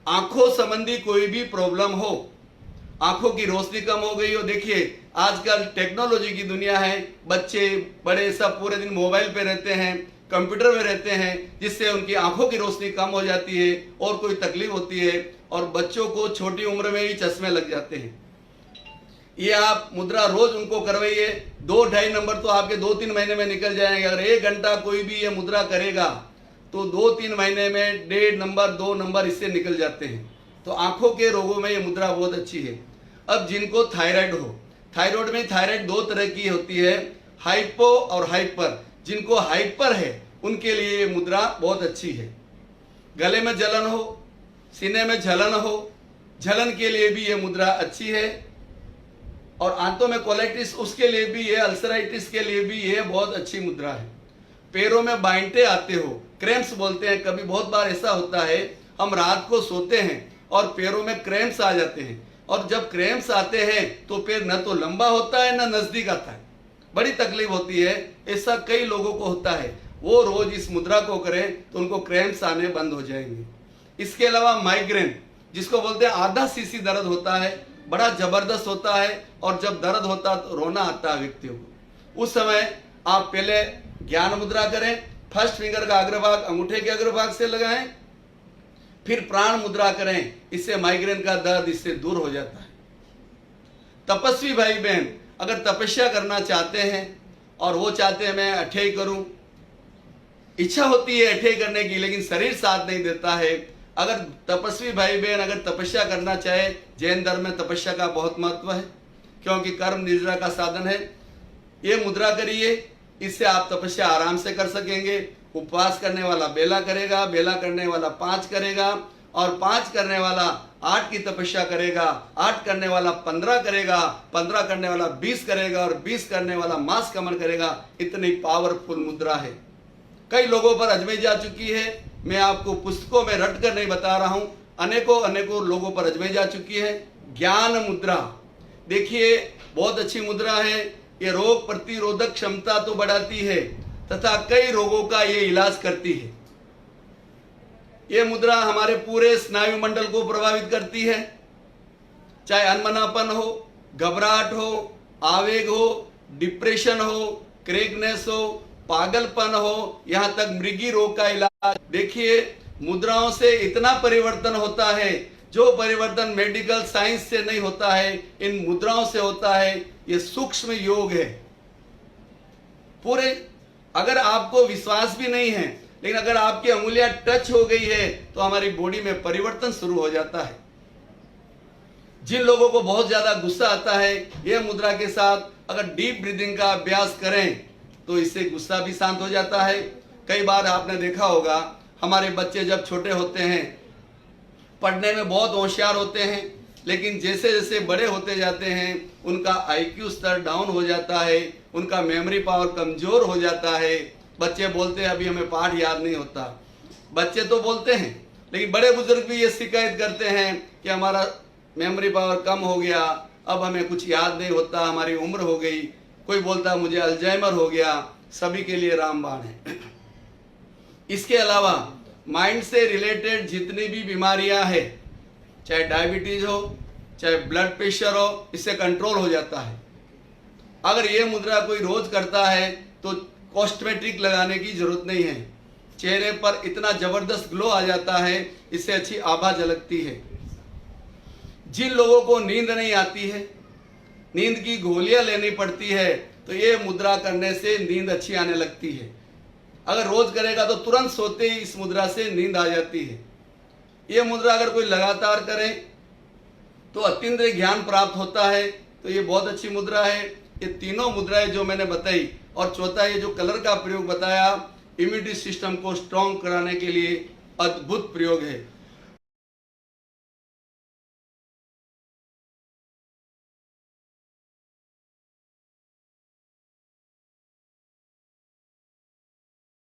आंखों संबंधी कोई भी प्रॉब्लम हो, आंखों की रोशनी कम हो गई हो, देखिए आजकल टेक्नोलॉजी की दुनिया है, बच्चे बड़े सब पूरे दिन मोबाइल पे रहते हैं, कंप्यूटर में रहते हैं, जिससे उनकी आंखों की रोशनी कम हो जाती है और कोई तकलीफ होती है और बच्चों को छोटी उम्र में ही चश्मे लग जाते हैं। ये आप मुद्रा रोज उनको करवाइए, 2-2.5 नंबर तो आपके 2-3 महीने में निकल जाएंगे। अगर 1 घंटा कोई भी ये मुद्रा करेगा तो 2-3 महीने में 1.5 नंबर 2 नंबर इससे निकल जाते हैं। तो आंखों के रोगों में ये मुद्रा बहुत अच्छी है। अब जिनको थायराइड हो, थायराइड में थायराइड 2 तरह की होती है, हाइपो और हाइपर। जिनको हाइपर है उनके लिए ये मुद्रा बहुत अच्छी है। गले में जलन हो, सीने में जलन हो, जलन के लिए भी ये मुद्रा अच्छी है। और आंतों में कोलाइटिस, उसके लिए भी ये, अल्सराइटिस के लिए भी ये बहुत अच्छी मुद्रा है। पैरों में बाइंटे आते हो, क्रैम्प्स बोलते हैं, कभी बहुत बार ऐसा होता है हम रात को सोते हैं और पैरों में क्रैम्प्स आ जाते हैं, और जब क्रैम्प्स आते हैं तो पैर न तो लंबा होता है न नजदीक आता है, बड़ी तकलीफ होती है। ऐसा कई लोगों को होता है, वो रोज इस मुद्रा को करें तो उनको क्रैम्प्स आने बंद हो जाएंगे। इसके अलावा माइग्रेन, जिसको बोलते हैं आधा सीसी दर्द होता है, बड़ा जबरदस्त होता है, और जब दर्द होता है तो रोना आता है व्यक्तियों को। उस समय आप पहले ज्ञान मुद्रा करें, फर्स्ट फिंगर का अग्रभाग अंगूठे के अग्रभाग से लगाएं, फिर प्राण मुद्रा करें, इससे माइग्रेन का दर्द इससे दूर हो जाता है। तपस्वी भाई बहन अगर तपस्या करना चाहते हैं और वो चाहते हैं मैं अठेय करूं, इच्छा होती है अठेय करने की लेकिन शरीर साथ नहीं देता है, अगर तपस्वी भाई बहन अगर तपस्या करना चाहे, जैन धर्म में तपस्या का बहुत महत्व है क्योंकि कर्म निद्रा का साधन है। ये मुद्रा करिए, इससे आप तपस्या आराम से कर सकेंगे। उपवास करने वाला बेला करेगा, बेला करने वाला 5 करेगा, और 5 करने वाला 8 की तपस्या करेगा, 8 करने वाला 15 करेगा, 15 करने वाला 20 करेगा, और 20 करने वाला मास कमन करेगा। इतनी पावरफुल मुद्रा है, कई लोगों पर अजमाई जा चुकी है। मैं आपको पुस्तकों में रट कर नहीं बता रहा हूं, अनेकों लोगों पर अजमाई जा चुकी है। ज्ञान मुद्रा देखिए बहुत अच्छी मुद्रा है। ये रोग प्रतिरोधक क्षमता तो बढ़ाती है तथा कई रोगों का ये इलाज करती है। ये मुद्रा हमारे पूरे स्नायु मंडल को प्रभावित करती है, चाहे अनमनापन हो, घबराहट हो, आवेग हो, डिप्रेशन हो, क्रेकनेस हो, पागलपन हो, यहां तक मृगी रोग का इलाज। देखिए मुद्राओं से इतना परिवर्तन होता है, जो परिवर्तन मेडिकल साइंस से नहीं होता है, इन मुद्राओं से होता है। ये सूक्ष्म योग है पूरे। अगर आपको विश्वास भी नहीं है, लेकिन अगर आपकी अंगुलियां टच हो गई है तो हमारी बॉडी में परिवर्तन शुरू हो जाता है। जिन लोगों को बहुत ज्यादा गुस्सा आता है, यह मुद्रा के साथ अगर डीप ब्रीदिंग का अभ्यास करें तो इससे गुस्सा भी शांत हो जाता है। कई बार आपने देखा होगा हमारे बच्चे जब छोटे होते हैं पढ़ने में बहुत होशियार होते हैं, लेकिन जैसे जैसे बड़े होते जाते हैं उनका आईक्यू स्तर डाउन हो जाता है, उनका मेमोरी पावर कमजोर हो जाता है। बच्चे बोलते हैं अभी हमें पाठ याद नहीं होता, बच्चे तो बोलते हैं, लेकिन बड़े बुजुर्ग भी ये शिकायत करते हैं कि हमारा मेमोरी पावर कम हो गया, अब हमें कुछ याद नहीं होता, हमारी उम्र हो गई। कोई बोलता मुझे अल्जाइमर हो गया। सभी के लिए रामबाण है। इसके अलावा माइंड से रिलेटेड जितनी भी बीमारियां हैं, चाहे डायबिटीज हो, चाहे ब्लड प्रेशर हो, इससे कंट्रोल हो जाता है। अगर ये मुद्रा कोई रोज करता है तो कॉस्मेटिक लगाने की जरूरत नहीं है, चेहरे पर इतना जबरदस्त ग्लो आ जाता है, इससे अच्छी आभा झलकती है। जिन लोगों को नींद नहीं आती है, नींद की गोलियां लेनी पड़ती है, तो ये मुद्रा करने से नींद अच्छी आने लगती है। अगर रोज करेगा तो तुरंत सोते ही इस मुद्रा से नींद आ जाती है। ये मुद्रा अगर कोई लगातार करे तो अतीन्द्रिय ज्ञान प्राप्त होता है। तो ये बहुत अच्छी मुद्रा है। ये तीनों मुद्राएं जो मैंने बताई, और चौथा ये जो कलर का प्रयोग बताया, इम्यूनिटी सिस्टम को स्ट्रॉन्ग कराने के लिए अद्भुत प्रयोग है।